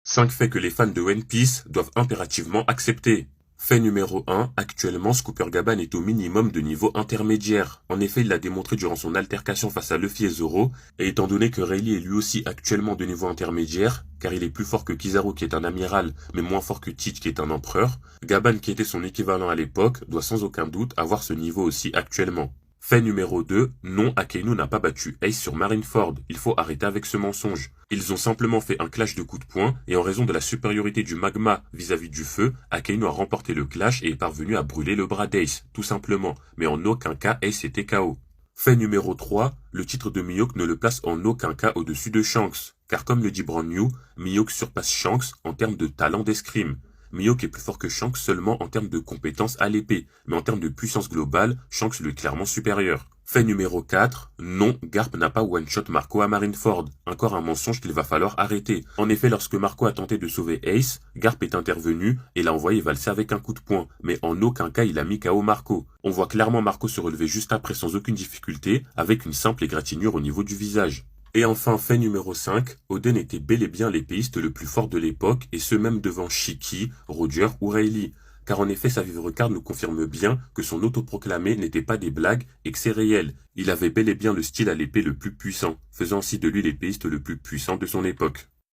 5 faits que les fans de One Piece doivent impérativement accepter. Fait numéro 1, actuellement Scooper Gaban est au minimum de niveau intermédiaire. En effet, il l'a démontré durant son altercation face à Luffy et Zoro, et étant donné que Rayleigh est lui aussi actuellement de niveau intermédiaire, car il est plus fort que Kizaru qui est un amiral, mais moins fort que Teach qui est un empereur, Gaban qui était son équivalent à l'époque doit sans aucun doute avoir ce niveau aussi actuellement. Fait numéro 2, non, Akainu n'a pas battu Ace sur Marineford, il faut arrêter avec ce mensonge. Ils ont simplement fait un clash de coups de poing, et en raison de la supériorité du magma vis-à-vis du feu, Akainu a remporté le clash et est parvenu à brûler le bras d'Ace, tout simplement, mais en aucun cas Ace était KO. Fait numéro 3, le titre de Mihawk ne le place en aucun cas au-dessus de Shanks, car comme le dit Brand New, Mihawk surpasse Shanks en termes de talent d'escrime. Mihawk est plus fort que Shanks seulement en termes de compétences à l'épée, mais en termes de puissance globale, Shanks lui est clairement supérieur. Fait numéro 4, non, Garp n'a pas one-shot Marco à Marineford, encore un mensonge qu'il va falloir arrêter. En effet, lorsque Marco a tenté de sauver Ace, Garp est intervenu et l'a envoyé valser avec un coup de poing, mais en aucun cas il a mis KO Marco. On voit clairement Marco se relever juste après sans aucune difficulté, avec une simple égratignure au niveau du visage. Et enfin, fait numéro 5, Oden était bel et bien l'épéiste le plus fort de l'époque, et ce même devant Shiki, Roger ou Rayleigh. Car en effet, sa vivre card nous confirme bien que son autoproclamé n'était pas des blagues et que c'est réel. Il avait bel et bien le style à l'épée le plus puissant, faisant ainsi de lui l'épéiste le plus puissant de son époque.